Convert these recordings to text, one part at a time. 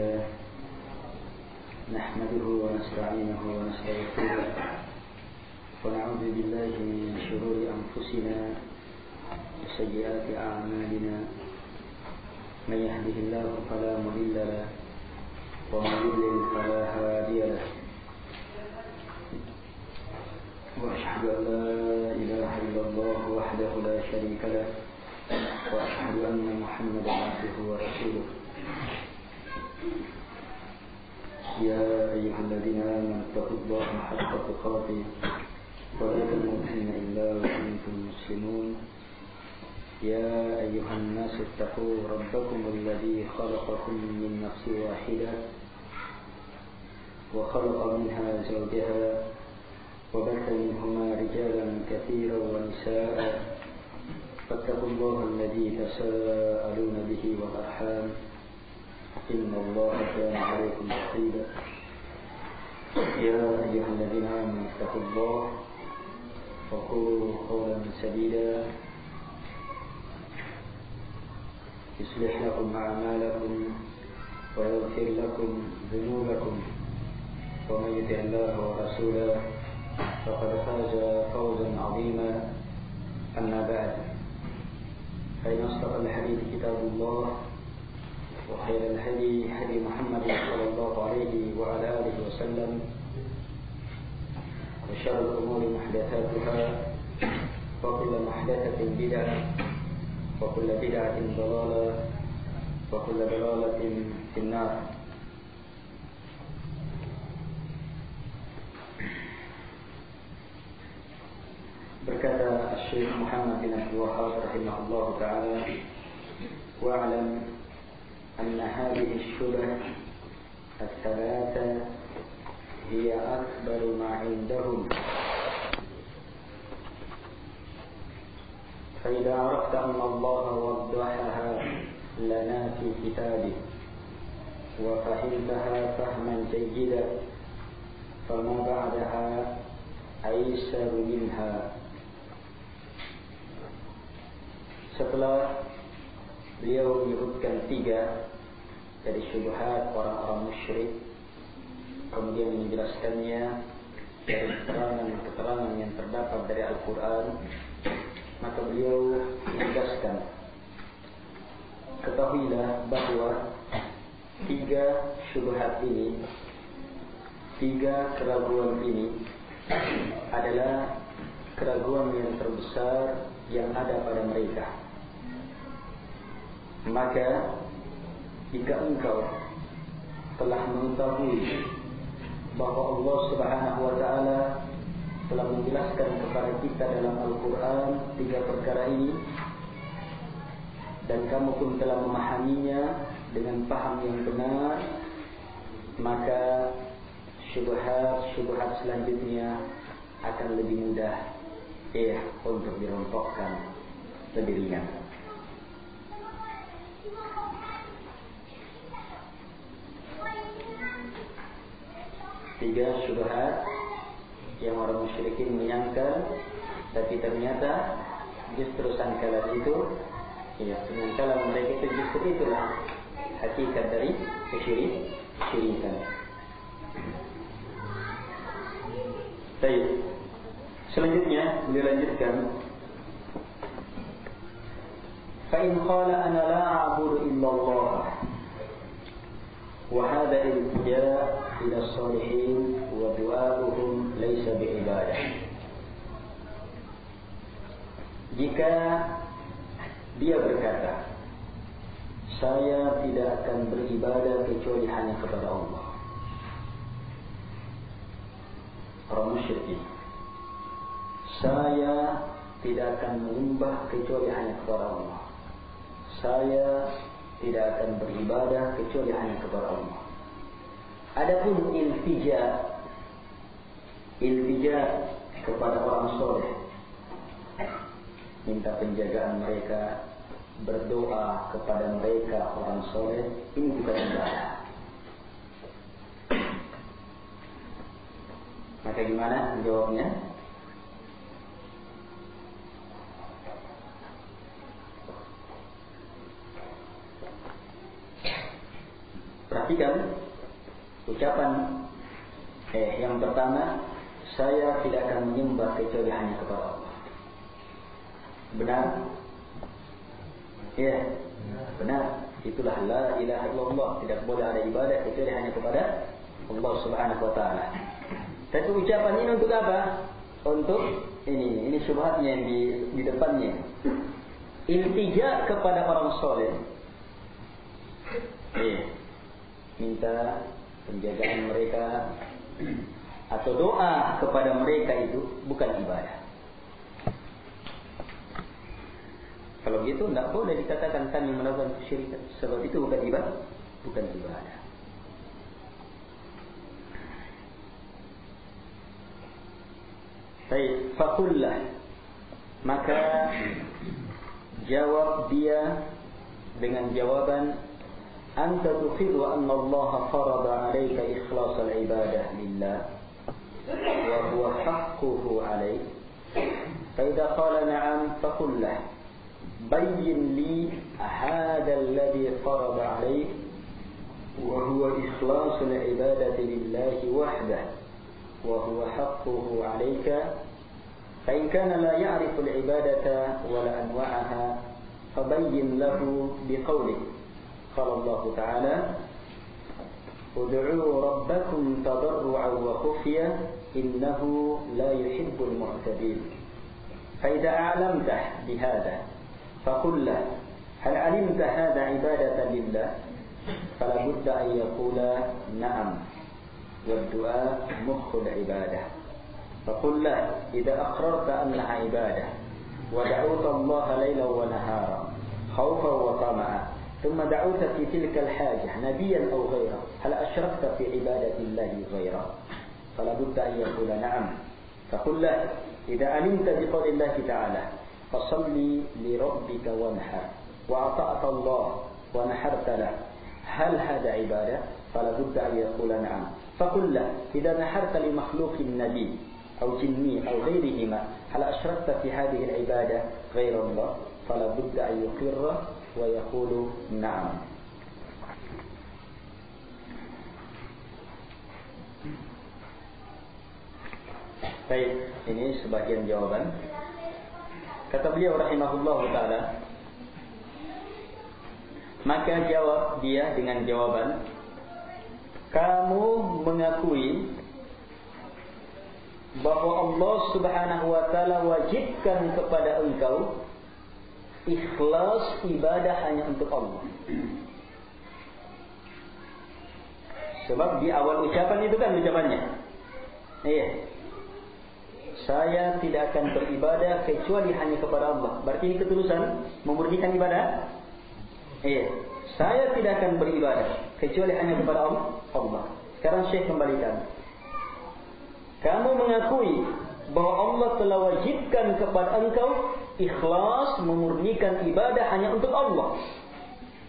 لله نحمده ونستعينه ونستغفره ونعوذ بالله من شرور أنفسنا وسيئات أعمالنا من يهده الله فلا مضل له ومن يضلل فلا هادي له وأشهد أن لا إله إلا الله وحده لا شريك له وأشهد أن محمدا عبده ورسوله يا أيها الذين آمنوا اتقوا الله حق تقاته ولا تموتن إلا وأنتم مسلمون يا أيها الناس اتقوا ربكم الذي خلقكم من نفس واحدة وخلق منها زوجها وبث منهما رجالا كثيرا ونساء فاتقوا الله الذي تساءلون به والأرحام إن الله كان عليكم رقيبا يا أيها الذين آمنوا اتقوا الله وقولوا قولا سديدا يصلح لكم أعمالكم ويغفر لكم ذنوبكم ومن يطع الله ورسوله فقد فاز فوزا عظيما أما بعد فإن أصدق الحديث كتاب الله وخير الهدي هدي محمد صلى الله عليه وعلى آله وسلم وشر الأمور محدثاتها وكل محدثة بدعة وكل بدعة ضلالة وكل ضلالة في النار. Berkata Syekh Muhammad bin Abdul Wahhab rahimahullah ta'ala, wa'alam anna hadhihi ash-shubah ats-thalatha hiya akbaru ma 'indahum fa idza 'arafta anna Allah waddahaha lana fi kitabihi wa fahimtaha fahman jayyidan fama ba'daha aisar minha. Setelah beliau menyebutkan 3 dari syubhat orang-orang musyrik, kemudian menjelaskannya dari keterangan yang terdapat dari Al-Quran, maka beliau menegaskan, ketahuilah bahwa 3 syubhat ini, 3 keraguan ini adalah keraguan yang terbesar yang ada pada mereka. Maka jika engkau telah mengetahui bahwa Allah Subhanahu wa ta'ala telah menjelaskan kepada kita dalam Al-Quran 3 perkara ini, dan kamu pun telah memahaminya dengan paham yang benar, maka syubhat selanjutnya akan lebih mudah untuk dirontokkan, lebih ringan. Tiga syubhat yang orang musyrikin menyangka, tapi ternyata justru sangkalan itu, sangkalan mereka itu justru itulah hakikat dari kesyirikan. Baik. Selanjutnya beliau lanjutkan, fa in qala ana la a'budu illa Allah wa hadha iltija' ila as-salihin wa du'a'uhum laysa bi'ibadah. Jika dia berkata, saya tidak akan beribadah kecuali hanya kepada Allah, orang musyrik, saya tidak akan menyembah kecuali hanya kepada Allah, saya tidak akan beribadah kecuali hanya kepada Allah. Adapun iltija kepada orang soleh, minta penjagaan mereka, berdoa kepada mereka orang soleh, ini bukan ibadah. Maka gimana jawabnya? Perhatikan, ucapan yang pertama, saya tidak akan menyembah kecuali hanya kepada Allah. Benar? Ya, benar. Itulah la ilaha illallah. Tidak boleh ada ibadah kecuali hanya kepada Allah Subhanahu wa taala. Tapi ucapan ini untuk apa? Untuk ini syubhatnya yang di depannya. Iltija kepada orang soleh. Minta penjagaan mereka atau doa kepada mereka itu bukan ibadah. Kalau gitu tidak boleh dikatakan kami melakukan kesyirikan, sebab itu bukan ibadah, bukan ibadah. Baik, fakullah, maka jawab dia dengan jawaban anta tuqirru anna Allah farada 'alaika ikhlas al-ibadah lillah wa huwa haqquhu 'alaik. Fa idza qala na'am fakullah bayyin li hadha alladhi farada 'alaik wa huwa ikhlas al-ibadati lillah wahdahu وهو حقه عليك فإن كان لا يعرف العبادة ولا أنواعها فبين له بقوله قال الله تعالى ادعوا ربكم تضرعا وخفيا إنه لا يحب المعتدين فإذا أعلمته بهذا فقل له هل علمت هذا عبادة لله فلا بد أن يقول نعم والدعاء مخ العبادة فقل له إذا أقررت أنها عبادة ودعوت الله ليلا ونهارا خوفا وطمعا ثم دعوت في تلك الحاجة نبيا أو غيره هل أشركت في عبادة الله غيره فلا بد أن يقول نعم فقل له إذا علمت بقول الله تعالى فصل لربك وانحر وأطعت الله ونحرت له هل هذا عبادة فلا بد أن يقول نعم فقل له إذا نحرت لمخلوق النبي أو جني أو غيرهما هل أشركت في هذه العبادة غير الله فلا بد أن يقر ويقول نعم. Baik, ini sebagian jawaban. Kata beliau rahimahullah ta'ala, maka jawab dia dengan jawaban, kamu mengakui bahwa Allah Subhanahu wa taala wajibkan kepada engkau ikhlas ibadah hanya untuk Allah. Sebab di awal ucapan itu kan ucapannya, iya, saya tidak akan beribadah kecuali hanya kepada Allah. Berarti ini ketulusan memurnikan ibadah. Iya, saya tidak akan beribadah kecuali hanya kepada Allah. Sekarang Syekh kembalikan. Kamu mengakui bahwa Allah telah wajibkan kepada engkau ikhlas memurnikan ibadah hanya untuk Allah.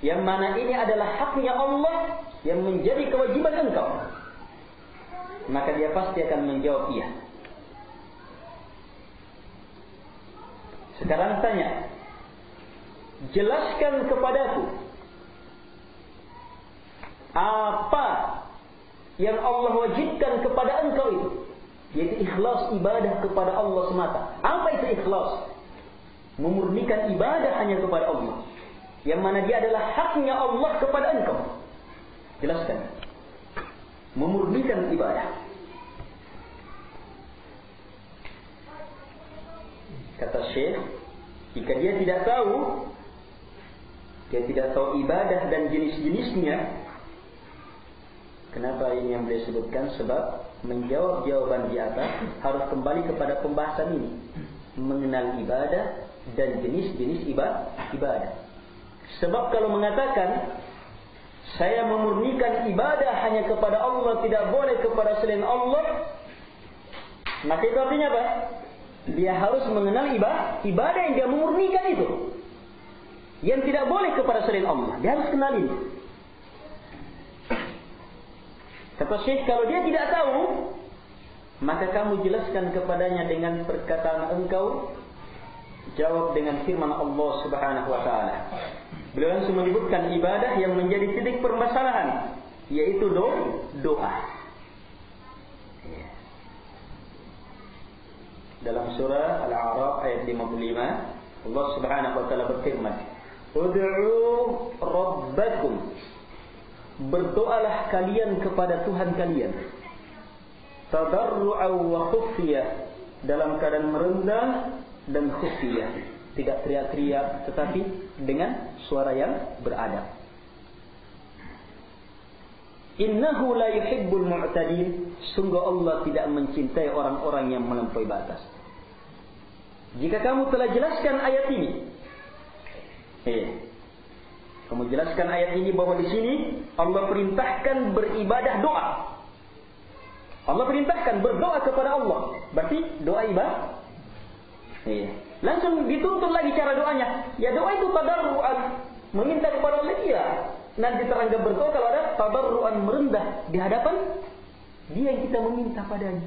Yang mana ini adalah haknya Allah yang menjadi kewajiban engkau. Maka dia pasti akan menjawab iya. Sekarang tanya, jelaskan kepadaku apa yang Allah wajibkan kepada engkau itu, yaitu ikhlas ibadah kepada Allah semata. Apa itu ikhlas? Memurnikan ibadah hanya kepada Allah, yang mana dia adalah haknya Allah kepada engkau. Jelaskan. Memurnikan ibadah. Kata Syekh, jika dia tidak tahu ibadah dan jenis-jenisnya. Kenapa ini yang beliau sebutkan? Sebab menjawab jawaban di atas harus kembali kepada pembahasan ini, mengenal ibadah dan jenis-jenis ibadah. Sebab kalau mengatakan saya memurnikan ibadah hanya kepada Allah, tidak boleh kepada selain Allah, maka itu artinya apa? Dia harus mengenal ibadah yang dia memurnikan itu, yang tidak boleh kepada selain Allah. Dia harus kenal ini. Kata Syekh, kalau dia tidak tahu, maka kamu jelaskan kepadanya dengan perkataan engkau, jawab dengan firman Allah Subhanahu wa taala. Beliau langsung menyebutkan ibadah yang menjadi titik permasalahan, yaitu doa. Dalam surah Al-A'raf ayat 55, Allah Subhanahu wa taala berfirman, "Ud'u rabbakum." Berdoalah kalian kepada Tuhan kalian. Tadarru'an wa khufiyah, dalam keadaan merendah dan khufiyah. Tidak teriak-teriak, tetapi dengan suara yang beradab. Innahu la yuhibbul mu'tadin. Sungguh Allah tidak mencintai orang-orang yang melampaui batas. Jika kamu telah jelaskan ayat ini, kamu jelaskan ayat ini bahwa di sini Allah perintahkan beribadah doa. Allah perintahkan berdoa kepada Allah. Berarti doa ibadah. Langsung dituntut lagi cara doanya. Ya doa itu tadarruan, meminta kepada Allah. Iya. Nanti teranggap berdoa kalau ada tadarruan, merendah di hadapan Dia yang kita meminta padanya.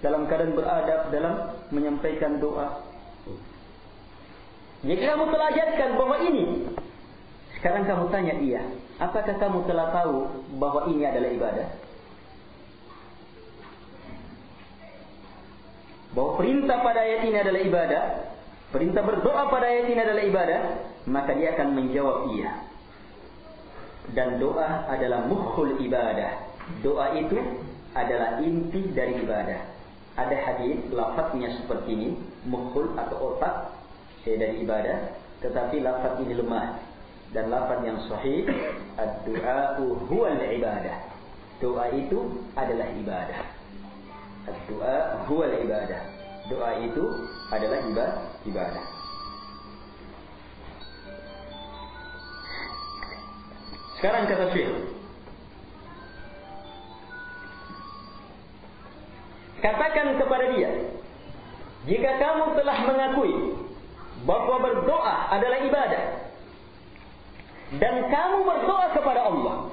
Dalam keadaan beradab dalam menyampaikan doa. Jika kamu telah ajarkan bahwa ini, sekarang kamu tanya dia, apakah kamu telah tahu bahwa ini adalah ibadah? Bahwa perintah pada ayat ini adalah ibadah, perintah berdoa pada ayat ini adalah ibadah, maka dia akan menjawab iya. Dan doa adalah mukhul ibadah. Doa itu adalah inti dari ibadah. Ada hadis lafaznya seperti ini, mukhul atau otak dari ibadah, tetapi lafaz ini lemah. Dan lafaz yang sahih, ad-du'a'u huwal ibadah. Doa itu adalah ibadah. Ad-du'a huwal ibadah. Doa itu adalah ibadah. Sekarang kata Syekh, katakan kepada dia, jika kamu telah mengakui bahwa berdoa adalah ibadah, dan kamu berdoa kepada Allah,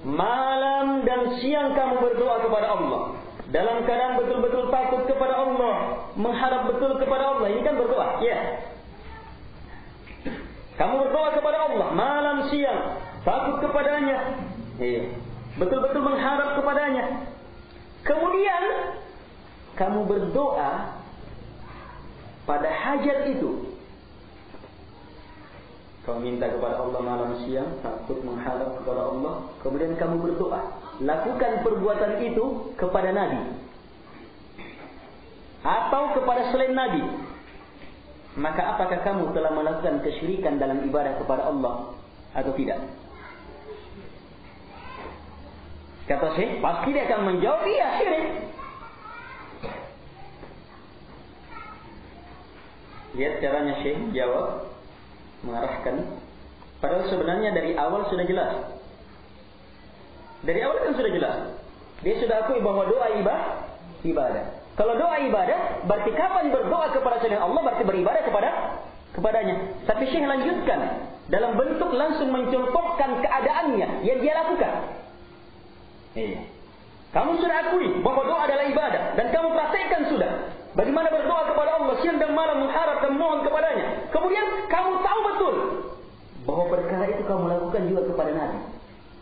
malam dan siang kamu berdoa kepada Allah, dalam keadaan betul-betul takut kepada Allah, mengharap betul kepada Allah, ini kan berdoa, ya. Kamu berdoa kepada Allah malam siang, takut kepadanya, betul-betul mengharap kepadanya. Kemudian kamu berdoa pada hajat itu. Kamu minta kepada Allah malam siang, takut mengharap kepada Allah. Kemudian kamu berdoa. Lakukan perbuatan itu kepada Nabi atau kepada selain Nabi. Maka apakah kamu telah melakukan kesyirikan dalam ibadah kepada Allah atau tidak? Kata Syekh, pasti dia akan menjawab, iya syirik. Lihat caranya Syekh jawab, mengarahkan. Padahal sebenarnya dari awal sudah jelas. Dari awal kan sudah jelas. Dia sudah akui bahwa doa ibadah. Kalau doa ibadah, berarti kapan berdoa kepada selain Allah, berarti beribadah kepadanya. Tapi Syekh lanjutkan dalam bentuk langsung mencontohkan keadaannya yang dia lakukan. Kamu sudah akui bahwa doa adalah ibadah, dan kamu praktekkan sudah bagaimana berdoa kepada Allah siang dan malam, mengharap dan mohon kepadanya. Kemudian kamu tahu betul bahwa perkara itu kamu lakukan juga kepada Nabi,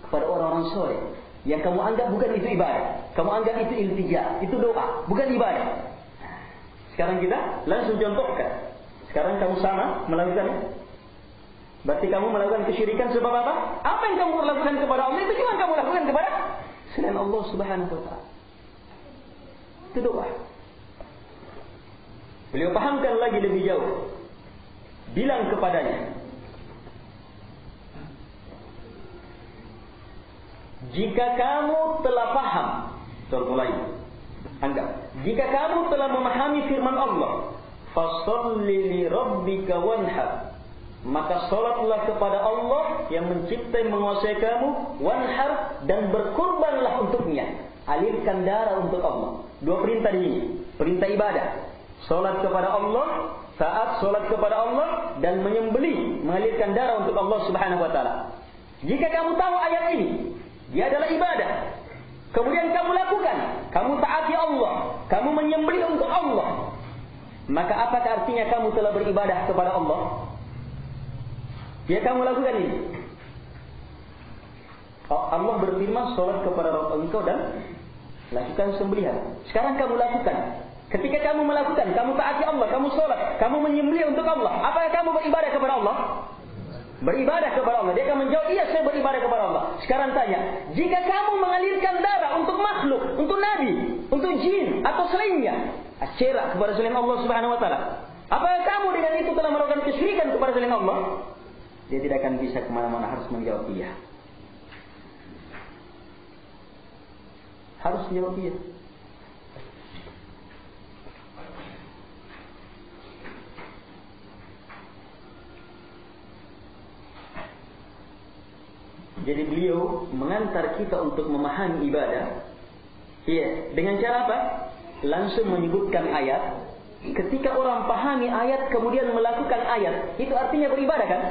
kepada orang-orang soleh yang kamu anggap bukan itu ibadah. Kamu anggap itu iltija, itu doa, bukan ibadah. Sekarang kita langsung contohkan. Sekarang kamu sama melakukannya. Berarti kamu melakukan kesyirikan sebab apa? Apa yang kamu lakukan kepada Allah itu juga kamu lakukan kepada selain Allah Subhanahu wa ta'ala. Itu doa. Beliau pahamkan lagi lebih jauh. Bilang kepadanya, jika kamu telah paham, contoh lain, anggap, jika kamu telah memahami firman Allah, fasholli li rabbika wanhar, maka salatlah kepada Allah yang menciptai, menguasai kamu, wanhar, dan berkurbanlah untuknya, alirkan darah untuk Allah. Dua perintah ini, perintah ibadah, salat kepada Allah, taat salat kepada Allah, dan menyembelih, mengalirkan darah untuk Allah Subhanahu wa taala. Jika kamu tahu ayat ini, dia adalah ibadah, kemudian kamu lakukan, kamu taati Allah, kamu menyembelih untuk Allah, maka apakah artinya kamu telah beribadah kepada Allah? Ya, kamu lakukan ini. Allah berfirman, "Salat kepada Rabb engkau dan lakukan sembelihan." Sekarang kamu lakukan. Ketika kamu melakukan, kamu taati Allah, kamu salat, kamu menyembelih untuk Allah. Apakah kamu beribadah kepada Allah? Beribadah kepada Allah. Dia akan menjawab, "Iya, saya beribadah kepada Allah." Sekarang tanya, jika kamu mengalirkan darah untuk makhluk, untuk nabi, untuk jin atau selainnya, asyirah kepada selain Allah Subhanahu wa taala, apakah kamu dengan itu telah melakukan kesyirikan kepada selain Allah? Dia tidak akan bisa kemana-mana, harus menjawab iya. Harus menjawab iya. Jadi beliau mengantar kita untuk memahami ibadah. Ya, dengan cara apa? Langsung menyebutkan ayat. Ketika orang pahami ayat kemudian melakukan ayat, itu artinya beribadah kan?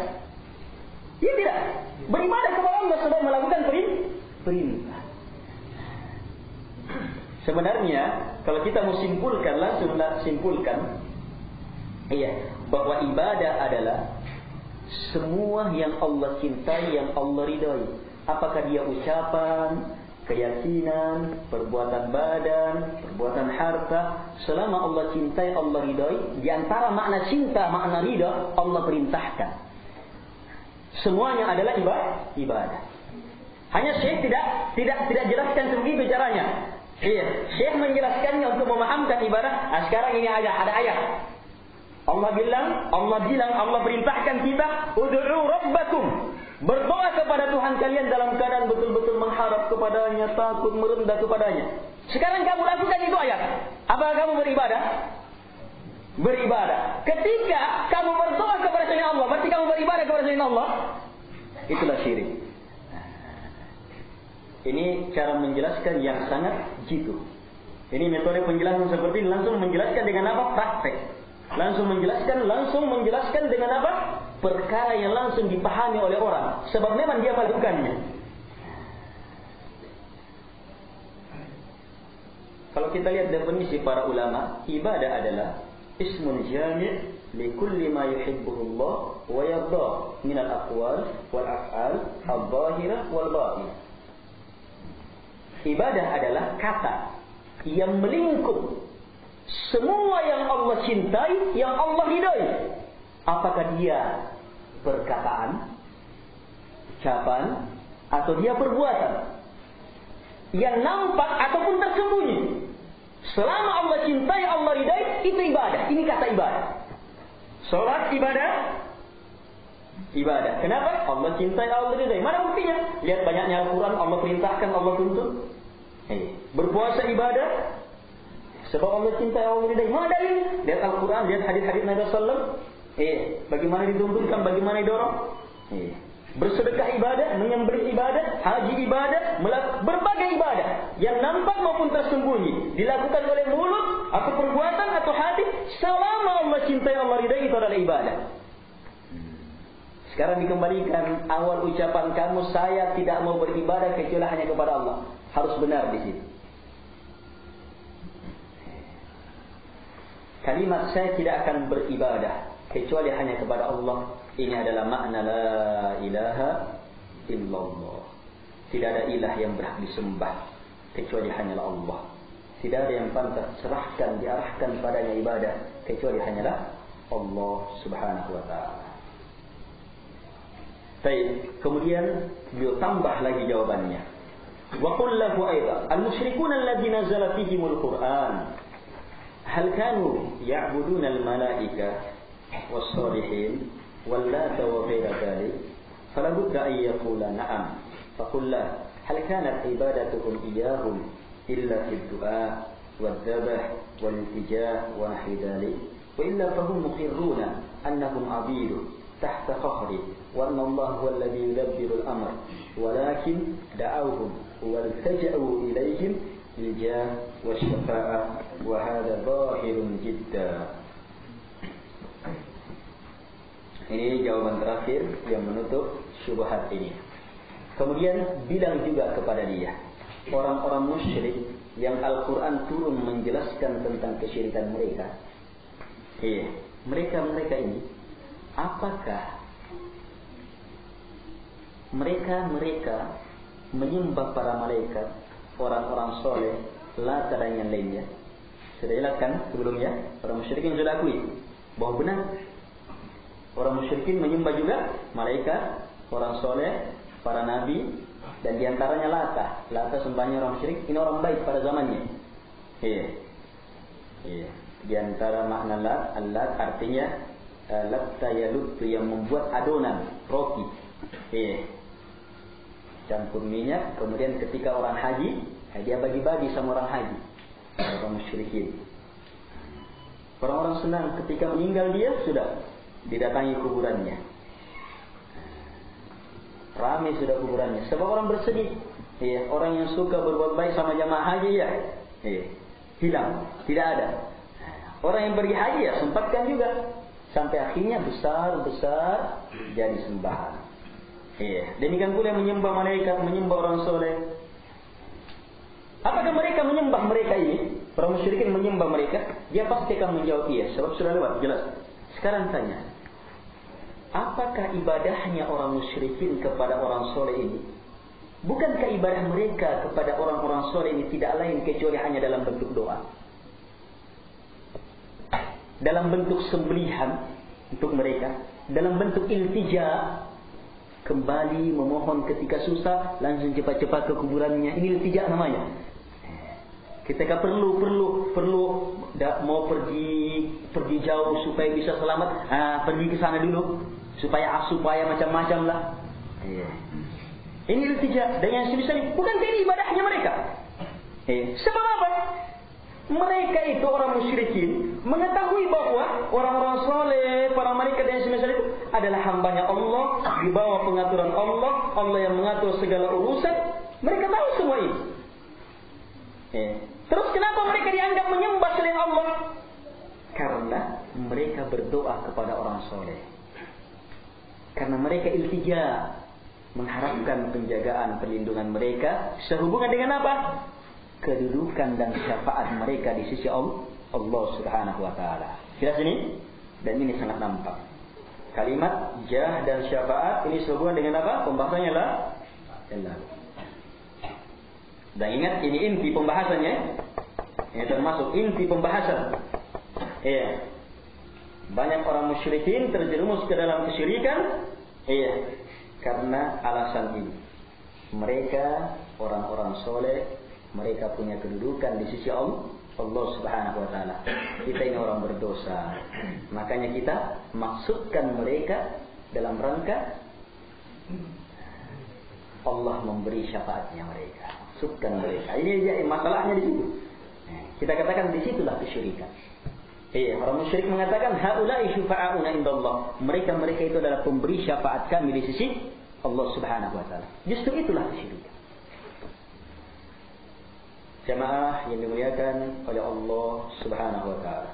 Ya tidak. Beribadah kepada Allah sedang melakukan perintah. Sebenarnya kalau kita mau simpulkan, langsung simpulkan, bahwa ibadah adalah semua yang Allah cintai, yang Allah ridhai. Apakah dia ucapan, keyakinan, perbuatan badan, perbuatan harta, selama Allah cintai, Allah ridhai. Di antara makna cinta, makna ridha, Allah perintahkan. Semuanya adalah ibadah. Hanya Syekh tidak jelaskan begitu caranya. Syekh menjelaskannya untuk memahamkan ibadah. Sekarang ini ada ayat. Allah perintahkan kita, ud'u rabbakum. Berdoa kepada Tuhan kalian dalam keadaan betul-betul mengharap kepadanya, takut merendah kepadanya. Sekarang kamu lakukan itu ayat. Apakah kamu beribadah? Beribadah. Ketika kamu berdoa kepada selain Allah, berarti kamu beribadah kepada selain Allah. Itulah syirik. Ini cara menjelaskan yang sangat jitu. Ini metode penjelasan seperti ini, langsung menjelaskan dengan apa? Praktek. Langsung menjelaskan dengan apa? Perkara yang langsung dipahami oleh orang. Sebab memang dia melakukannya. Kalau kita lihat definisi para ulama, ibadah adalah ismun jami' li kulli ma yuhibbuhu Allah wa yardah min al-aqwal wal af'al al-zahirah wal batinah. Ibadah adalah kata yang melingkup semua yang Allah cintai, yang Allah ridhai. Apakah dia perkataan, ucapan, atau dia perbuatan yang nampak ataupun tersembunyi. Selama Allah cintai, Allah ridhai, itu ibadah. Ini kata ibadah. Salat ibadah. Kenapa? Allah cintai, Allah ridhai. Mana buktinya? Lihat banyaknya Al-Quran, Allah perintahkan, Allah tuntut. Berpuasa ibadah. Sebab Allah cintai, Allah ridhai. Mana dalil? Lihat Al-Quran, lihat hadis-hadis Nabi sallallahu alaihi wasallam. Bagaimana dituntunkan, bagaimana didorong. Bersedekah ibadah, menyembelih ibadah, haji ibadah, berbagai ibadah yang nampak maupun tersembunyi, dilakukan oleh mulut atau perbuatan atau hati, selama Allah cintai, Allah ridhai, itu adalah ibadah. Sekarang dikembalikan awal ucapan kamu, saya tidak mau beribadah kecuali hanya kepada Allah. Harus benar di situ. Kalimat saya tidak akan beribadah kecuali hanya kepada Allah. Ini adalah makna la ilaha illallah. Tidak ada ilah yang berhak disembah kecuali hanyalah Allah. Tidak ada yang pantas serahkan, diarahkan padanya ibadah kecuali hanyalah Allah Subhanahu wa ta'ala. Baik, kemudian beliau tambah lagi jawabannya. Wa qul lahu aidan al-musyrikun alladziina nazala fihimul Qur'an hal kanu ya'buduna al-malaa'ikah was-salihin wal-lata wa ghayra dhalik fala budda an yaqula na'am faqul la hal kanat ibadatuhum iyyahum illa fi ad-du'a wad-dhabh wal-iltijaa wa nahwi dhalik wa illa fahum muqirruna annahum 'abidu tahta qahri wa anna Allah huwa alladhi yudabbiru al-amr walakin da'awhum waltaja'u ilayhim الجاه والشفاعة وهذا ظاهر جدا. Ini jawaban terakhir yang menutup syubhat ini. Kemudian bilang juga kepada dia, orang-orang musyrik yang Al-Quran turun menjelaskan tentang kesyirikan mereka. Mereka ini, apakah mereka menyembah para malaikat, orang-orang soleh, Lat dan yang lainnya. Sudah jelaskan sebelumnya, orang musyrikin sudah akui bahwa benar orang musyrikin menyembah juga malaikat, orang soleh, para nabi, dan diantaranya Lata. Lata sembahnya orang musyrik, ini orang baik pada zamannya. Di antara makna Lat, Al-Lat artinya Latta yalutu, yang membuat adonan roti. Campur minyak, kemudian ketika orang haji, dia bagi-bagi sama orang haji, orang musyrikin. Orang-orang senang ketika meninggal dia, sudah didatangi kuburannya. Ramai sudah kuburannya, sebab orang bersedih. Orang yang suka berbuat baik sama jamaah haji hilang, tidak ada. Orang yang pergi haji sempatkan juga, sampai akhirnya besar-besar jadi sembahan. Demikian pula menyembah malaikat, menyembah orang soleh. Apakah mereka menyembah mereka ini? Para musyrikin menyembah mereka? Dia pasti akan menjawab iya, sebab sudah lewat jelas. Sekarang tanya, apakah ibadahnya orang musyrikin kepada orang soleh ini? Bukankah ibadah mereka kepada orang-orang soleh ini tidak lain kecuali hanya dalam bentuk doa, dalam bentuk sembelihan untuk mereka, dalam bentuk iltija, kembali memohon ketika susah, langsung cepat-cepat ke kuburannya. Ini iltija namanya. Ketika perlu mau pergi jauh supaya bisa selamat, pergi ke sana dulu supaya macam-macam lah. Ini iltija dan yang semisal. Bukan ini ibadahnya mereka. Sebab apa? Mereka itu orang musyrikin mengetahui bahwa orang-orang soleh, para malaikat dan semisal itu adalah hambanya Allah, di bawah pengaturan Allah, Allah yang mengatur segala urusan. Mereka tahu semua ini. Terus kenapa mereka dianggap menyembah selain Allah? Karena mereka berdoa kepada orang soleh. Karena mereka iltija, mengharapkan penjagaan, perlindungan mereka sehubungan dengan apa? Kedudukan dan syafaat mereka di sisi Allah Subhanahu wa taala. Jelas ini? Dan ini sangat nampak. Kalimat jah dan syafaat ini sehubungan dengan apa? Pembahasannya lah. Dan ingat, ini inti pembahasannya. Ini termasuk inti pembahasan. Banyak orang musyrikin terjerumus ke dalam kesyirikan. Karena alasan ini. Mereka orang-orang soleh, mereka punya kedudukan di sisi Allah Subhanahu wa taala. Kita ini orang berdosa. Makanya kita maksudkan mereka dalam rangka Allah memberi syafaatnya mereka. Maksudkan mereka. Ini masalahnya di situ. Kita katakan di situlah kesyirikan. Orang musyrik mengatakan haula'i syufa'auna indallah. Mereka itu adalah pemberi syafaat kami di sisi Allah Subhanahu wa taala. Justru itulah kesyirikan. Jamaah yang dimuliakan oleh Allah Subhanahu wa taala.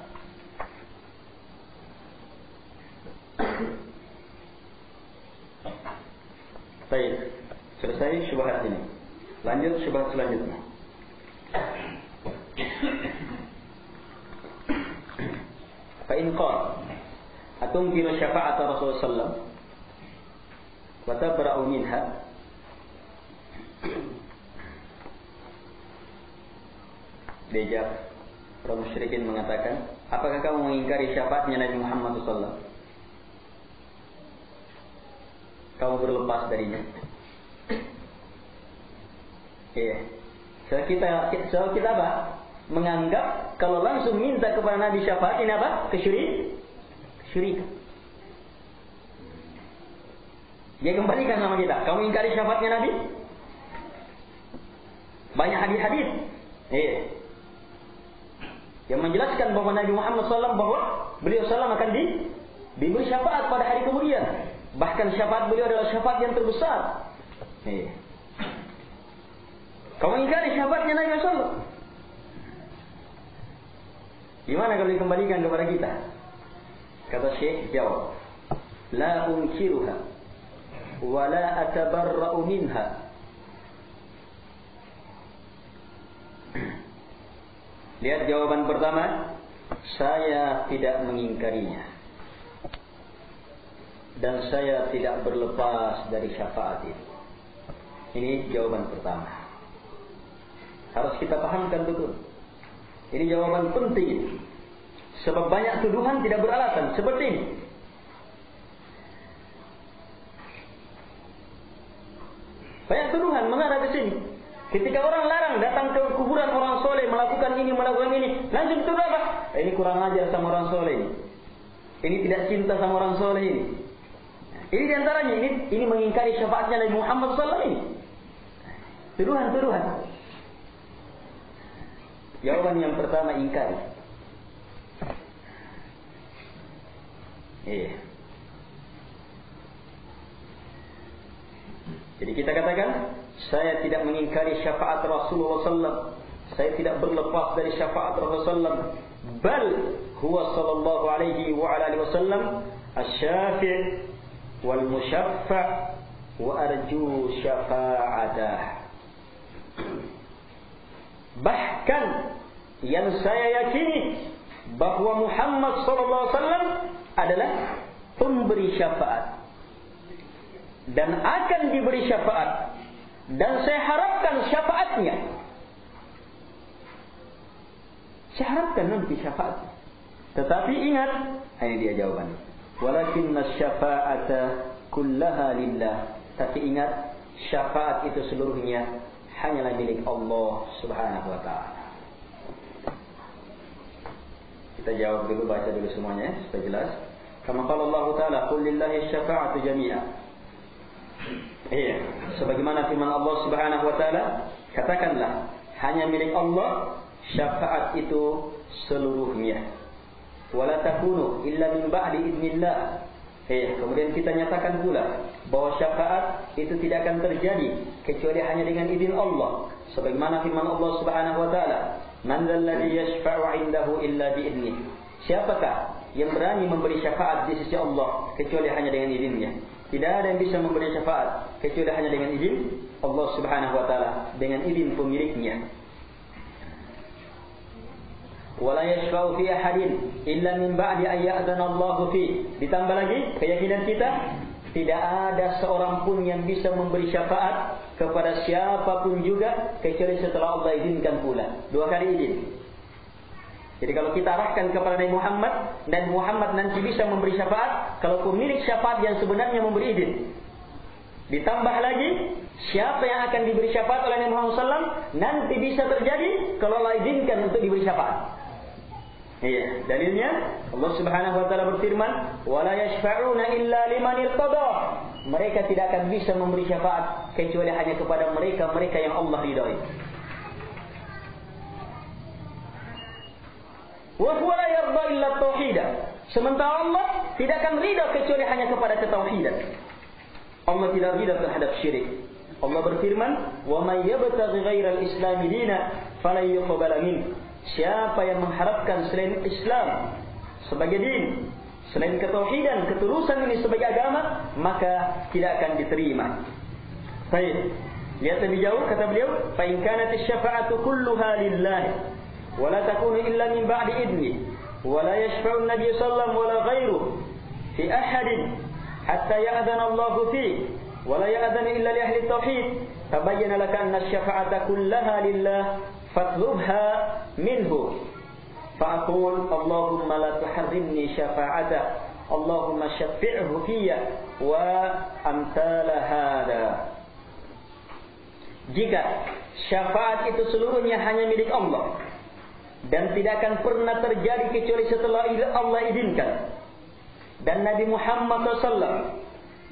Baik, selesai syubhat ini. Lanjut syubhat selanjutnya. Fa in qala atunkiru syafa'at Rasulullah sallallahu alaihi wasallam wa tabra'u minha. Dijawab, orang musyrikin mengatakan, apakah kamu mengingkari syafaatnya Nabi Muhammad SAW? Kamu berlepas darinya. So kita apa? Menganggap kalau langsung minta kepada Nabi syafaat ini apa? Kesyirikan. Dia kembalikan sama kita. Kamu ingkari syafaatnya Nabi? Banyak hadis-hadis. Yang menjelaskan bahwa Nabi Muhammad SAW bahwa beliau SAW akan diberi syafaat pada hari kemudian. Bahkan syafaat beliau adalah syafaat yang terbesar. Kamu ingkari syafaatnya Nabi SAW? Gimana kalau dikembalikan kepada kita? Kata Syekh jawab, la unkiruha wa la atabarra'u minha. Lihat jawaban pertama, saya tidak mengingkarinya dan saya tidak berlepas dari syafaat itu. Ini jawaban pertama. Harus kita pahamkan betul. Ini jawaban penting. Sebab banyak tuduhan tidak beralasan seperti ini. Banyak tuduhan mengarah ke sini. Ketika orang larang datang ke kuburan orang soleh, melakukan ini, langsung tuduh apa? Ini kurang ajar sama orang soleh ini. Ini tidak cinta sama orang soleh ini. Ini diantaranya, ini mengingkari syafaatnya Nabi Muhammad SAW ini. Tuduhan. Jawaban yang pertama, ingkari. Iya. Jadi kita katakan, saya tidak mengingkari syafaat Rasulullah SAW. Saya tidak berlepas dari syafaat Rasulullah SAW. Bal huwa sallallahu alaihi wa alihi wasallam asy-syafi' wal musyaffa' wa arju syafa'atah. Bahkan yang saya yakini bahwa Muhammad sallallahu alaihi wasallam adalah pemberi syafaat dan akan diberi syafaat, dan saya harapkan syafaatnya. Saya harapkan nanti syafaat. Tetapi ingat, ini dia jawabannya. Walakinna syafa'ata kullaha lillah. Tapi ingat, syafaat itu seluruhnya hanyalah milik Allah Subhanahu wa ta'ala. Kita jawab dulu, baca dulu semuanya supaya jelas. Kama qala Allah ta'ala, qul lillahi syafa'atu jami'a. Iya, sebagaimana firman Allah Subhanahu wa ta'ala, katakanlah hanya milik Allah syafaat itu seluruhnya. Wala takunu illa min ba'di idznillah. Kemudian kita nyatakan pula bahwa syafaat itu tidak akan terjadi kecuali hanya dengan izin Allah. Sebagaimana firman Allah Subhanahu wa ta'ala, man dzalladzi yashfa'u 'indahu illa bi idzni. Siapakah yang berani memberi syafaat di sisi Allah kecuali hanya dengan izinnya? Tidak ada yang bisa memberi syafaat kecuali hanya dengan izin Allah Subhanahu wa ta'ala, dengan izin pemiliknya. Wala yashfa'u fi ahadin illa min ba'di an ya'dzana Allah fi. Ditambah lagi keyakinan kita, tidak ada seorang pun yang bisa memberi syafaat kepada siapapun juga kecuali setelah Allah izinkan pula. 2 kali izin. Jadi kalau kita arahkan kepada Nabi Muhammad, dan Muhammad nanti bisa memberi syafaat kalau pemilik syafaat yang sebenarnya memberi izin. Ditambah lagi, siapa yang akan diberi syafaat oleh Nabi Muhammad SAW nanti bisa terjadi kalau Allah izinkan untuk diberi syafaat. Iya, dalilnya Allah Subhanahu wa taala berfirman, "Wala yashfa'una illa liman irtada." Mereka tidak akan bisa memberi syafaat kecuali hanya kepada mereka yang Allah ridai. Wa huwa la yarda illa tauhid. Sementara Allah tidak akan ridha kecuali hanya kepada ketauhidan. Allah tidak ridha terhadap syirik. Allah berfirman, "Wa may yabtaghi ghairal islami dina falan yuqbala min." Siapa yang mengharapkan selain Islam sebagai din, selain ketauhidan, ketulusan ini sebagai agama, maka tidak akan diterima. Baik, lihat lebih jauh kata beliau, fa in kanat asy-syafa'atu kulluha lillah wa la takunu illa min ba'di idni wa la yashfa'u an-nabiy sallallahu alaihi wasallam wa la ghairuhu fi ahadin hatta ya'dhana Allah fi wa la ya'dhana illa li ahli at-tauhid tabayyana laka anna asy-syafa'ata kullaha lillah fatlubha minhu fa'aqul Allahumma la tuharrimni syafa'ata Allahumma syafi'hu fiyya wa amthala hada. Jika syafaat itu seluruhnya hanya milik Allah dan tidak akan pernah terjadi kecuali setelah Allah izinkan, dan Nabi Muhammad SAW,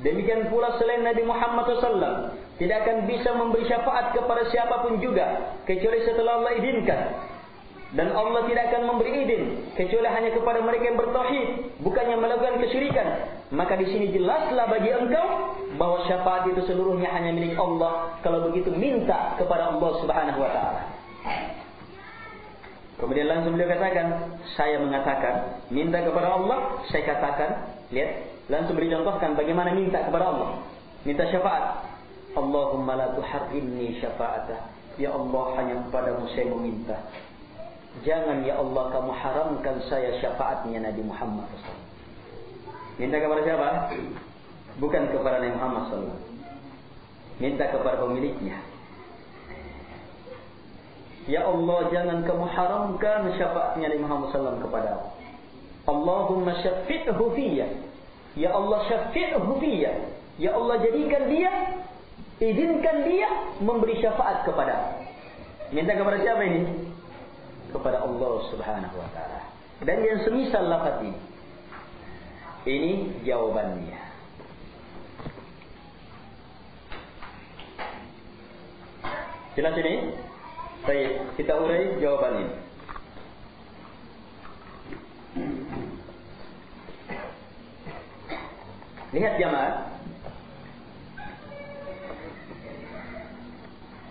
demikian pula selain Nabi Muhammad SAW, tidak akan bisa memberi syafaat kepada siapapun juga kecuali setelah Allah izinkan, dan Allah tidak akan memberi izin kecuali hanya kepada mereka yang bertauhid, bukannya melakukan kesyirikan. Maka di sini jelaslah bagi engkau bahwa syafaat itu seluruhnya hanya milik Allah. Kalau begitu minta kepada Allah Subhanahu wa taala. Kemudian langsung beliau katakan, saya mengatakan minta kepada Allah, saya katakan, lihat, langsung beliau contohkan bagaimana minta kepada Allah. Minta syafaat. Allahumma la tuharrimni syafa'ata. Ya Allah, hanya kepadamu saya meminta. Jangan ya Allah kamu haramkan saya syafaatnya Nabi Muhammad SAW. Minta kepada siapa? Bukan kepada Nabi Muhammad SAW. Minta kepada pemiliknya. Ya Allah, jangan kamu haramkan syafaatnya Nabi Muhammad SAW kepada aku. Allahumma syafi'hu fiyya. Ya Allah, syafi'hu fiyya. Ya Allah, jadikan dia, izinkan dia memberi syafaat kepada aku. Minta kepada siapa ini? Kepada Allah Subhanahu wa ta'ala. Dan yang semisal lafaz ini. Ini jawabannya. Jelas ini? Baik, kita urai jawaban ini. Lihat jamaah.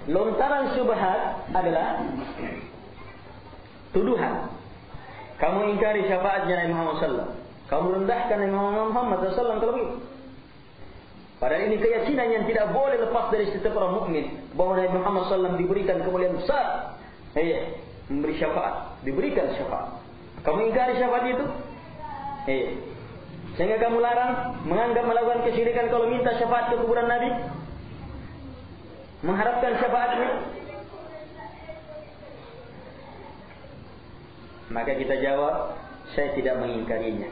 Lontaran syubhat adalah tuduhan. Kamu ingkari syafaatnya Nabi Muhammad SAW. Kamu rendahkan Nabi Muhammad SAW kalau begitu. Padahal ini keyakinan yang tidak boleh lepas dari setiap orang mukmin, bahwa Nabi Muhammad SAW diberikan kemuliaan besar. Memberi syafaat, diberikan syafaat. Kamu ingkari syafaat itu? Sehingga kamu larang, menganggap melakukan kesyirikan kalau minta syafaat ke kuburan Nabi, mengharapkan syafaatnya. Maka kita jawab, saya tidak mengingkarinya.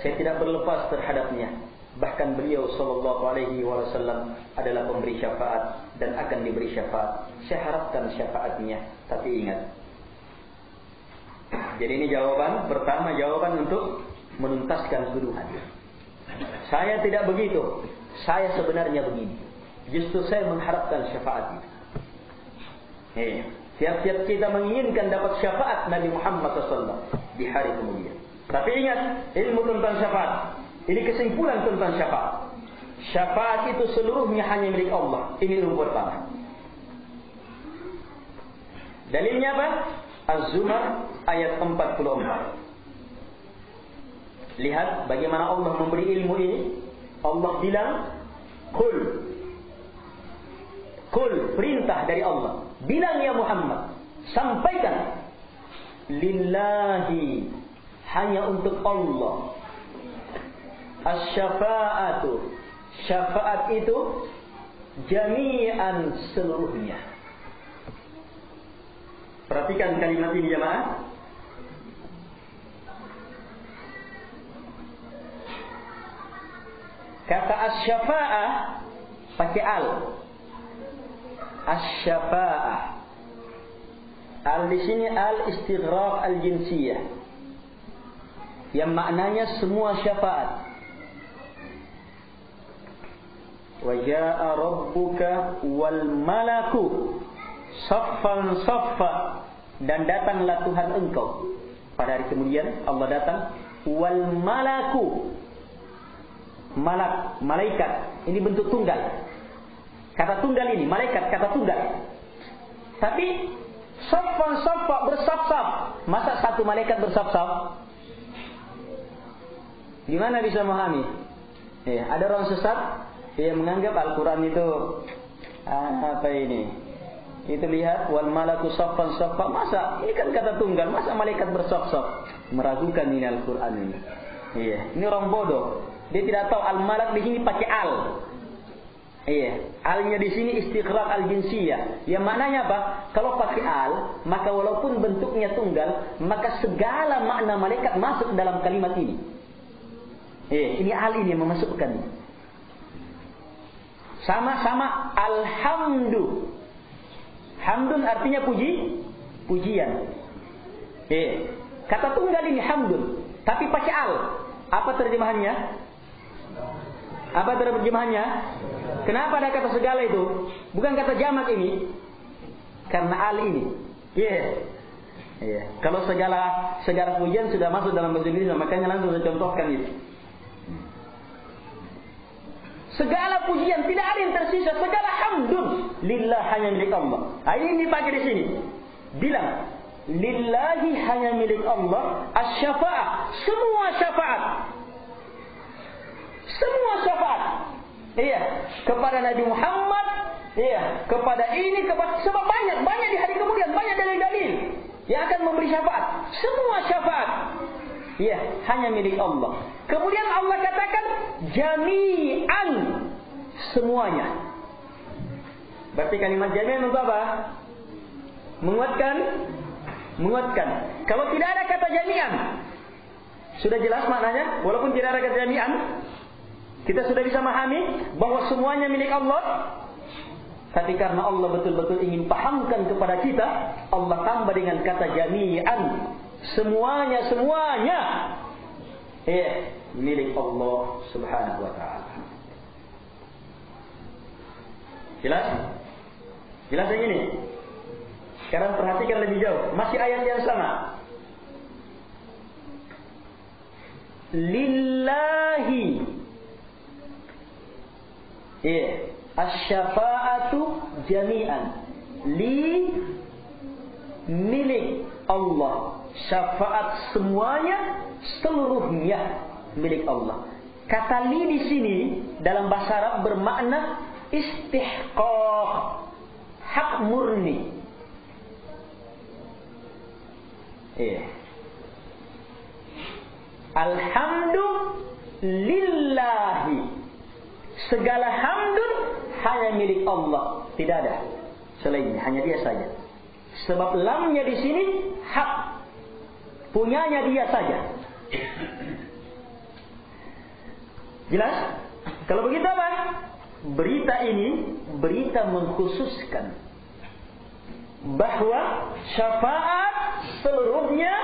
Saya tidak berlepas terhadapnya. Bahkan beliau sallallahu alaihi wasallam adalah pemberi syafaat dan akan diberi syafaat. Saya harapkan syafaatnya, tapi ingat. Jadi ini jawaban pertama, jawaban untuk menuntaskan tuduhan. Saya tidak begitu. Saya sebenarnya begini. Justru saya mengharapkan syafaat itu. Tiap-tiap kita menginginkan dapat syafaat Nabi Muhammad SAW di hari kemudian. Tapi ingat, ilmu tentang syafaat. Ini kesimpulan tentang syafaat. Syafaat itu seluruhnya hanya milik Allah. Ini ilmu pertama. Dalilnya apa? Az-Zumar ayat 44. Lihat bagaimana Allah memberi ilmu ini. Allah bilang, Qul, perintah dari Allah. Bilang ya Muhammad, sampaikan. Lillahi, hanya untuk Allah. Asy-syafa'atu, syafaat itu jami'an, seluruhnya. Perhatikan kalimat ini jemaah. Kata asy-syafa'ah pakai al. Asy-syafa'ah. Al di sini al istighraq al-jinsiyah. Yang maknanya semua syafaat. Wa jaa'a rabbuka wal malaku saffan saffa, dan datanglah Tuhan engkau. Pada hari kemudian Allah datang, wal malaku, malaikat, ini bentuk tunggal. Kata tunggal ini, malaikat kata tunggal. Tapi saffan saffa, bersaf-saf. Masa satu malaikat bersaf-saf? Gimana bisa memahami? Ada orang sesat yang menganggap Al-Quran itu apa ini? Itu lihat wal malaku saffan saffa. Masa ini kan kata tunggal, masa malaikat bersaf-saf? Meragukan ini Al-Quran ini. Ini orang bodoh. Dia tidak tahu al-malak di sini pakai al. Alnya di sini istighraq al-jinsiyah. Yang maknanya apa? Kalau pakai al, maka walaupun bentuknya tunggal, maka segala makna malaikat masuk dalam kalimat ini. Ini al ini yang memasukkan. Sama-sama alhamdu. Hamdun artinya pujian. Kata tunggal ini hamdun, tapi pakai al. Apa terjemahannya? Kenapa ada kata segala itu? Bukan kata jamak ini. Karena al ini. Kalau segala pujian sudah masuk dalam bahasa Indonesia, makanya langsung saya contohkan itu. Segala pujian, tidak ada yang tersisa. Segala hamdun lillah, hanya milik Allah. Ini dipakai di sini. Bilang, lillahi, hanya milik Allah. Asy-syafa'ah, semua syafaat. Semua syafaat. Kepada Nabi Muhammad. Kepada ini, sebab banyak di hari kemudian, banyak dalil-dalil yang akan memberi syafaat. Semua syafaat. Hanya milik Allah. Kemudian Allah katakan jami'an, semuanya. Berarti kalimat jami'an untuk apa? Menguatkan. Kalau tidak ada kata jami'an, sudah jelas maknanya. Walaupun tidak ada kata jami'an, kita sudah bisa memahami bahwa semuanya milik Allah. Tapi karena Allah betul-betul ingin pahamkan kepada kita, Allah tambah dengan kata jami'an. Semuanya milik Allah Subhanahu wa ta'ala. Jelas? Jelas yang ini? Sekarang perhatikan lebih jauh. Masih ayat yang sama. Lillahi asy-syafa'atu jami'an. Milik Allah. Syafaat semuanya, seluruhnya milik Allah. Kata li di sini dalam bahasa Arab bermakna istihqaq, hak murni. Alhamdulillahi, segala hamdun hanya milik Allah, tidak ada selainnya, hanya Dia saja. Sebab lamnya di sini hak, punyanya Dia saja. Jelas? Kalau begitu apa? Berita ini berita mengkhususkan bahwa syafaat seluruhnya,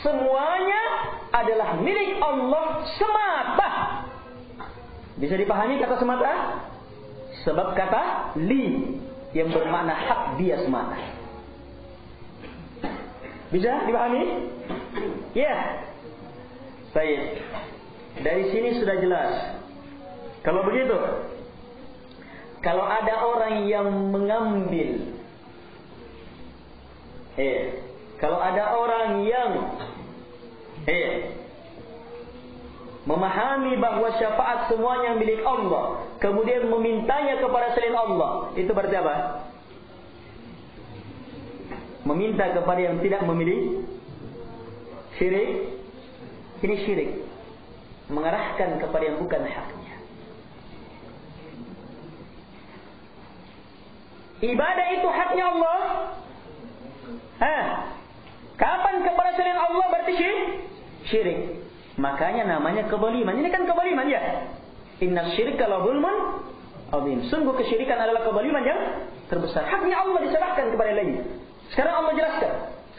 semuanya adalah milik Allah semata. Bisa dipahami kata semata? Sebab kata li yang bermakna hak Dia semata. Bisa dipahami? Ya. Baik. Dari sini sudah jelas. Kalau begitu, kalau ada orang yang mengambil, kalau ada orang yang memahami bahwa syafaat semuanya milik Allah, kemudian memintanya kepada selain Allah, itu berarti apa? Meminta kepada yang tidak memilih. Syirik. Ini syirik, mengarahkan kepada yang bukan haknya. Ibadah itu haknya Allah. Kapan kepada selain Allah berarti syirik. Makanya namanya kezaliman. Ini kan kezaliman ya. Inna syirka la zulmun azim. Sungguh kesyirikan adalah kezaliman yang terbesar. Haknya Allah diserahkan kepada lainnya. Sekarang Allah jelaskan,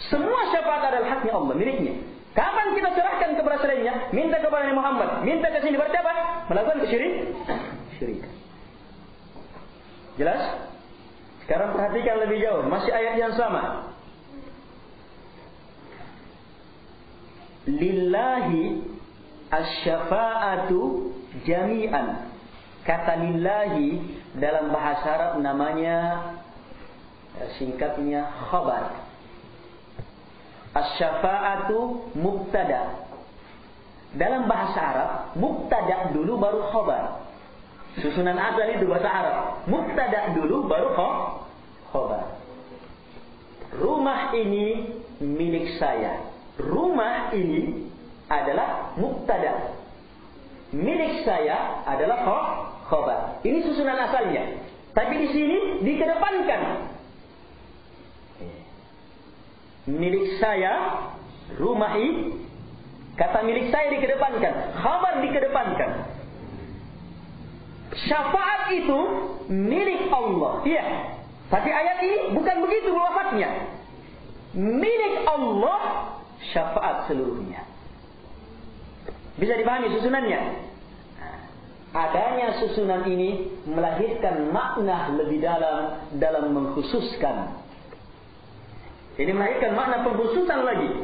semua syafaat adalah haknya Allah, miliknya. Kapan kita serahkan kepada selainnya? Minta kepada Nabi Muhammad, minta ke sini, berarti apa? Melakukan kesyirikan. Jelas? Sekarang perhatikan lebih jauh, masih ayat yang sama. Lillahi asy-syafa'atu jami'an. Kata lillahi dalam bahasa Arab namanya, singkatnya khabar. Asy-syafa'atu mubtada. Dalam bahasa Arab, mubtada dulu baru khabar. Susunan asal itu bahasa Arab. Mubtada dulu baru khabar. Rumah ini milik saya. Rumah ini adalah mubtada. Milik saya adalah khabar. Ini susunan asalnya. Tapi di sini dikedepankan. Milik saya, rumah ini, kata milik saya dikedepankan, khabar dikedepankan. Syafaat itu milik Allah. Iya. Tapi ayat ini bukan begitu lafaznya. Milik Allah syafaat seluruhnya. Bisa dipahami susunannya? Adanya susunan ini melahirkan makna lebih dalam mengkhususkan. Ini melahirkan makna pengkhususan lagi.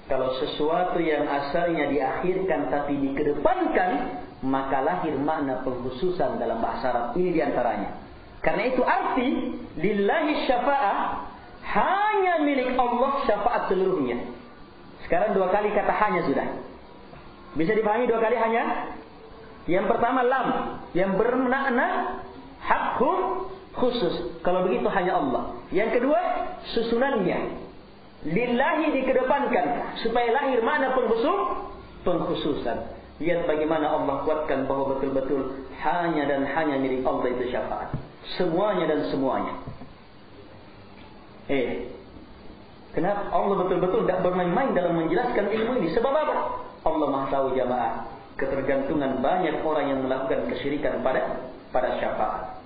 Kalau sesuatu yang asalnya diakhirkan tapi dikedepankan, maka lahir makna pengkhususan dalam bahasa Arab. Ini diantaranya. Karena itu arti lillahi syafa'ah, hanya milik Allah syafaat seluruhnya. Sekarang dua kali kata hanya sudah. Bisa dipahami dua kali hanya? Yang pertama lam, yang bermakna hakku khusus. Kalau begitu hanya Allah. Yang kedua susunannya. Lillahi dikedepankan supaya lahir makna pengkhususan. Lihat bagaimana Allah kuatkan bahwa betul-betul hanya dan hanya milik Allah itu syafaat. Semuanya dan semuanya. Kenapa Allah betul-betul tidak bermain-main dalam menjelaskan ilmu ini? Sebab apa? Allah Maha tahu jamaah, ketergantungan banyak orang yang melakukan kesyirikan pada syafaat.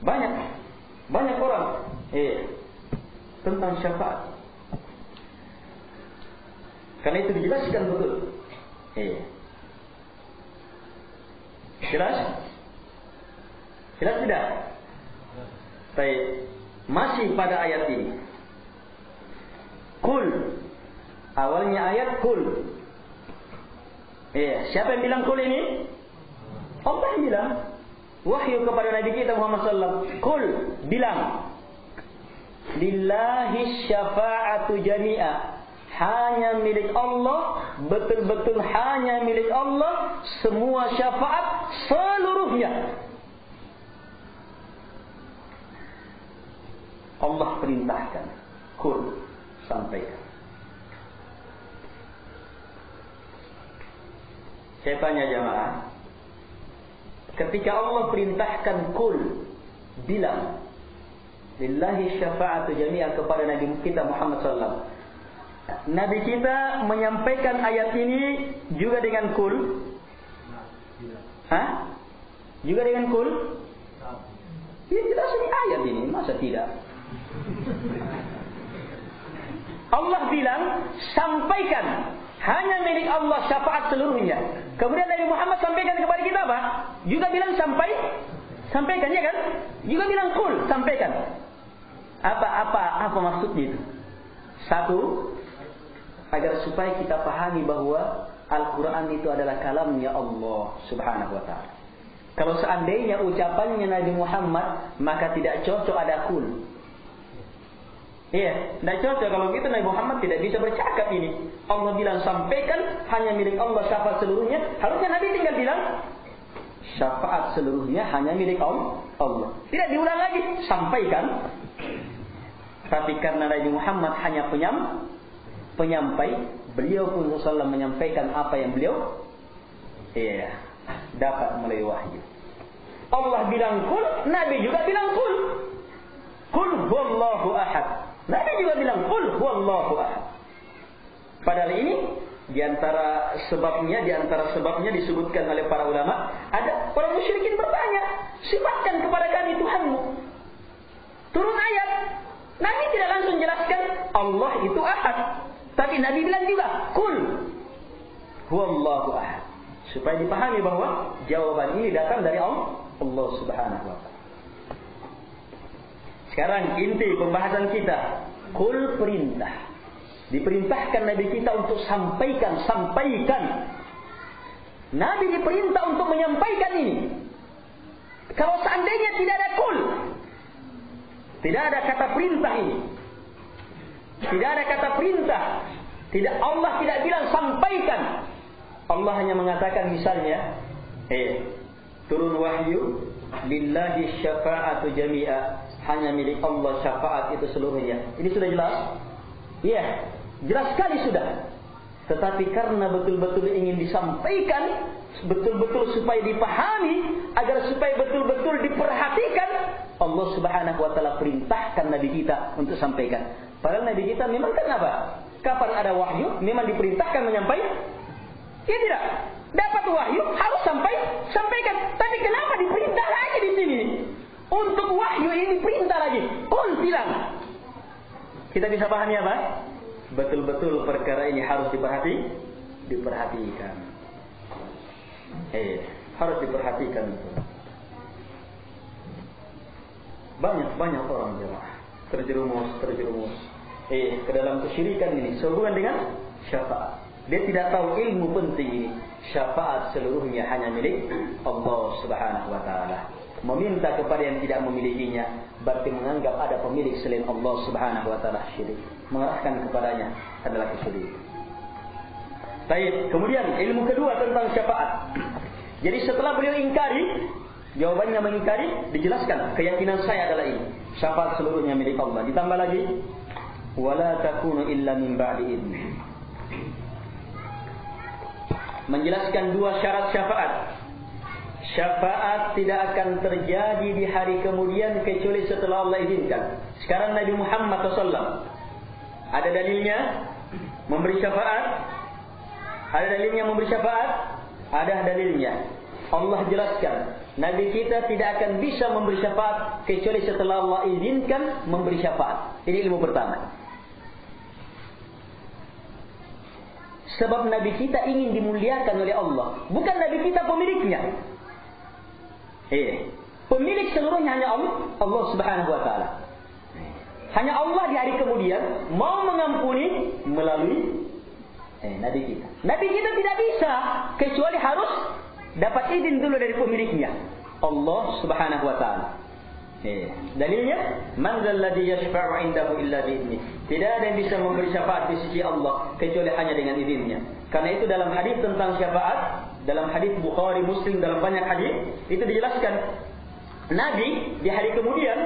Banyak orang tentang syafaat. Karena itu dijelaskan betul. Jelas? Jelas tidak? Baik. Masih pada ayat ini. Kul. Awalnya ayat kul. Siapa yang bilang kul ini? Allah yang bilang. Wahyu kepada Nabi kita Muhammad sallallahu alaihi wasallam. Kul, bilang. Lillahi syafa'atu jami'a. Hanya milik Allah, betul-betul hanya milik Allah, semua syafaat seluruhnya. Allah perintahkan, kul, sampaikan. Saya tanya jamaah, ketika Allah perintahkan kul, bilang, lillahi syafa'atu jami'ah kepada Nabi kita Muhammad sallallahu. Nabi kita menyampaikan ayat ini juga dengan kul. Juga dengan kul? Ya jelas ini ayat ini, masa tidak? Allah bilang, sampaikan. Hanya milik Allah syafaat seluruhnya. Kemudian Nabi Muhammad sampaikan kepada kita apa? Juga bilang sampaikan ya kan? Juga bilang kul, sampaikan. Apa maksudnya itu? Satu, agar supaya kita pahami bahwa Al-Quran itu adalah kalamnya Allah subhanahu wa ta'ala. Kalau seandainya ucapannya Nabi Muhammad, maka tidak cocok ada kul. Tidak cocok kalau gitu. Nabi Muhammad tidak bisa bercakap ini. Allah bilang sampaikan, hanya milik Allah syafaat seluruhnya. Harusnya Nabi tinggal bilang syafaat seluruhnya hanya milik Allah. Tidak diulang lagi, sampaikan. Tapi karena Nabi Muhammad hanya penyampai, beliau pun Rasulullah menyampaikan apa yang beliau dapat melalui wahyu. Allah bilang kul, Nabi juga bilang kul. Kul huwallahu ahad. Nabi juga bilang kul huwallahu ahad. Padahal ini di antara sebabnya disebutkan oleh para ulama, ada orang musyrikin bertanya, sifatkan kepada kami Tuhanmu. Turun ayat, Nabi tidak langsung jelaskan Allah itu ahad. Tapi Nabi bilang juga kul huwallahu ahad, supaya dipahami bahwa jawaban ini datang dari Allah subhanahu wa ta'ala. Sekarang inti pembahasan kita, kul perintah. Diperintahkan Nabi kita untuk sampaikan. Nabi diperintah untuk menyampaikan ini. Kalau seandainya tidak ada kul, tidak ada kata perintah ini. Tidak ada kata perintah. Allah tidak bilang sampaikan. Allah hanya mengatakan misalnya, turun wahyu, lillahi syafa'atu jami'a, hanya milik Allah syafaat itu seluruhnya. Ini sudah jelas? Jelas sekali sudah. Tetapi karena betul-betul ingin disampaikan, betul-betul supaya dipahami, agar supaya betul-betul diperhatikan, Allah subhanahu wa ta'ala perintahkan Nabi kita untuk sampaikan. Padahal Nabi kita memang kenapa? Kapan ada wahyu, memang diperintahkan menyampaikan? Ya tidak. Dapat wahyu, harus sampaikan. Tapi kenapa diperintah lagi di sini? Untuk wahyu ini perintah lagi. Kul bilang. Kita bisa pahami apa? Betul-betul perkara ini harus diperhatikan. Harus diperhatikan. Banyak orang jemaah terjerumus ke dalam kesyirikan ini sehubungan dengan syafaat. Dia tidak tahu ilmu penting ini. Syafaat seluruhnya hanya milik Allah subhanahu wa ta'ala. Meminta kepada yang tidak memilikinya berarti menganggap ada pemilik selain Allah subhanahu wa ta'ala syirik. Mengarahkan kepadanya adalah kesyirikan. Baik, kemudian ilmu kedua tentang syafaat. Jadi setelah beliau ingkari, jawabannya mengingkari, dijelaskan keyakinan saya adalah ini. Syafaat seluruhnya milik Allah. Ditambah lagi, wala takunu illa min ba'di idni. Menjelaskan dua syarat syafaat. syafaat tidak akan terjadi di hari kemudian kecuali setelah Allah izinkan. Sekarang Nabi Muhammad SAW ada dalilnya memberi syafaat? Ada dalilnya memberi syafaat? Ada dalilnya. Allah jelaskan, Nabi kita tidak akan bisa memberi syafaat kecuali setelah Allah izinkan memberi syafaat. Ini ilmu pertama. Sebab Nabi kita ingin dimuliakan oleh Allah, bukan Nabi kita pemiliknya. Pemilik seluruhnya hanya Allah Subhanahu wa taala. Hanya Allah di hari kemudian mau mengampuni melalui Nabi kita. Nabi kita tidak bisa kecuali harus dapat izin dulu dari pemiliknya, Allah Subhanahu wa taala. Dalilnya, man dzalladzi yashfa'u 'indahu illa bi'idznih. Tidak ada yang bisa memberi syafaat di sisi Allah kecuali hanya dengan izinnya. Karena itu dalam hadis tentang syafaat, dalam hadis Bukhari, Muslim, dalam banyak hadis itu dijelaskan Nabi di hari kemudian,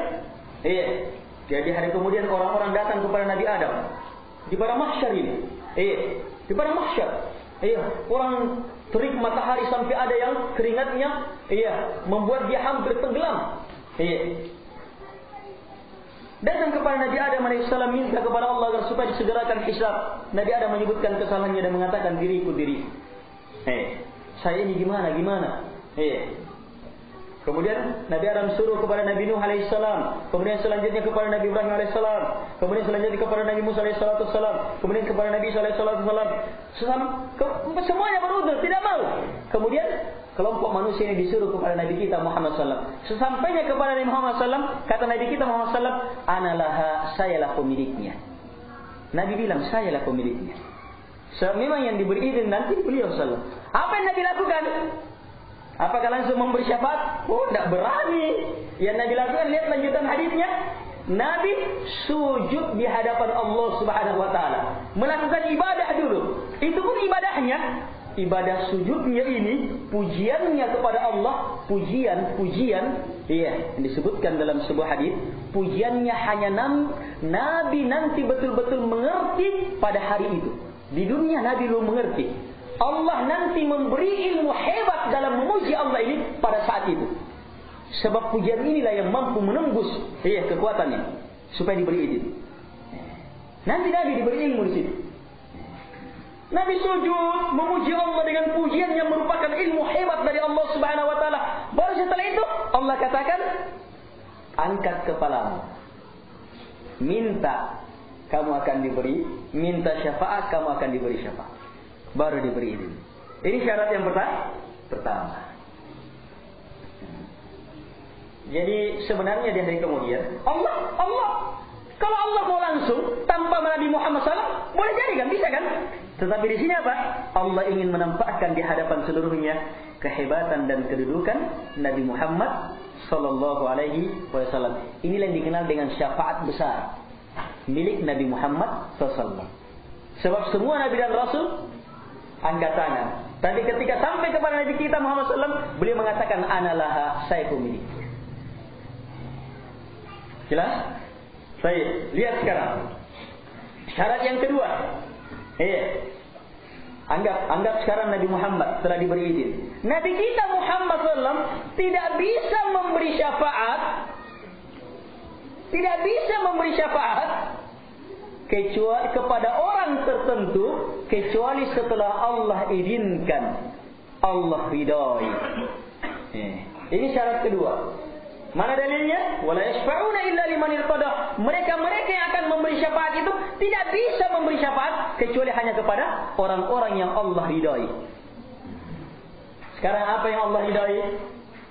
di hari kemudian orang-orang datang kepada Nabi Adam di padang mahsyar ini. Di padang mahsyar. Orang terik matahari sampai ada yang keringatnya membuat dia hampir tenggelam. Datang kepada Nabi Adam AS, minta kepada Allah agar supaya disegerakan hisab. Nabi Adam menyebutkan kesalahannya dan mengatakan, diriku. Saya ini gimana? Kemudian Nabi Adam suruh kepada Nabi Nuh AS, kemudian selanjutnya kepada Nabi Ibrahim AS, kemudian selanjutnya kepada Nabi Musa AS, kemudian kepada Nabi Isa AS. Semuanya berudur, tidak mau. Kemudian kelompok manusia ini disuruh kepada Nabi kita Muhammad SAW. Sesampainya kepada Nabi Muhammad SAW, kata Nabi kita Muhammad SAW, Analaha, sayalah pemiliknya. Nabi bilang, sayalah pemiliknya. Memang yang diberi izin nanti beliau SAW. Apa yang Nabi lakukan? Apakah langsung memberi syafaat? Oh, tidak berani. Yang Nabi lakukan, lihat lanjutan hadisnya. Nabi sujud di hadapan Allah Subhanahu wa taala. Melakukan ibadah dulu. Itu pun ibadahnya, ibadah sujudnya ini, pujiannya kepada Allah, pujian, yang disebutkan dalam sebuah hadis, pujiannya hanya Nabi nanti betul-betul mengerti pada hari itu. Di dunia Nabi belum mengerti. Allah nanti memberi ilmu hebat dalam memuji Allah ini pada saat itu. Sebab pujian inilah yang mampu menembus kekuatannya supaya diberi izin. Nanti Nabi diberi ilmu di situ. Nabi sujud memuji Allah dengan pujian yang merupakan ilmu hebat dari Allah Subhanahu wa taala. Baru setelah itu Allah katakan, angkat kepalamu. Minta, kamu akan diberi. Minta syafaat, kamu akan diberi syafaat. Baru diberi izin. Ini syarat yang pertama. Jadi sebenarnya di hari kemudian Allah kalau Allah mau langsung tanpa Nabi Muhammad SAW, boleh jadi kan, bisa kan? Tetapi di sini apa? Allah ingin menampakkan di hadapan seluruhnya kehebatan dan kedudukan Nabi Muhammad sallallahu alaihi wasallam. Inilah yang dikenal dengan syafaat besar milik Nabi Muhammad SAW. Sebab semua Nabi dan Rasul angkat tangan. Tapi ketika sampai kepada Nabi kita Muhammad SAW, beliau mengatakan, Analaha, saya pemiliknya. Jelas? Baik, lihat sekarang. Syarat yang kedua. Anggap sekarang Nabi Muhammad telah diberi izin. Nabi kita Muhammad SAW tidak bisa memberi syafaat. Tidak bisa memberi syafaat kecuali kepada orang tertentu, kecuali setelah Allah izinkan, Allah ridai. Ini syarat kedua. Mana dalilnya? Wala yashfa'una illa liman irtada. Mereka yang akan memberi syafaat itu tidak bisa memberi syafaat kecuali hanya kepada orang-orang yang Allah ridai. Sekarang apa yang Allah ridai?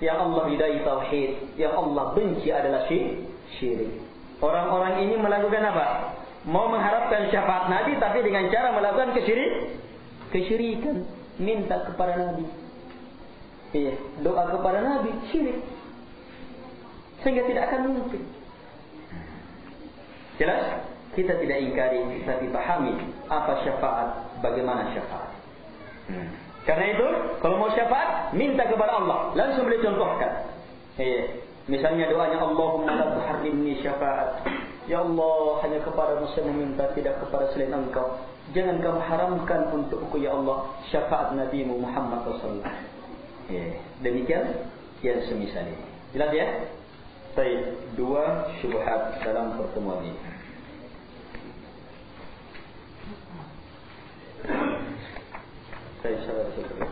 Yang Allah ridai tauhid, yang Allah benci adalah syirik. Orang-orang ini melakukan apa? Mau mengharapkan syafaat Nabi, tapi dengan cara melakukan kesyirikan, minta kepada Nabi, doa kepada Nabi, syirik, sehingga tidak akan mungkin. Jelas? Kita tidak ingkari, tapi pahami apa syafaat, bagaimana syafaat. Karena itu, kalau mau syafaat, minta kepada Allah. Langsung boleh contohkan. Misalnya doanya, Allahumma la tuharrimni syafaat. Ya Allah, hanya kepadamu saya meminta, tidak kepada selain Engkau. Jangan kamu haramkan untukku ya Allah syafaat Nabi Muhammad SAW. Demikian yang semisal ini. Jelas ya? Baik, 2 syubhat dalam pertemuan ini. Baik, sahabat-sahabat.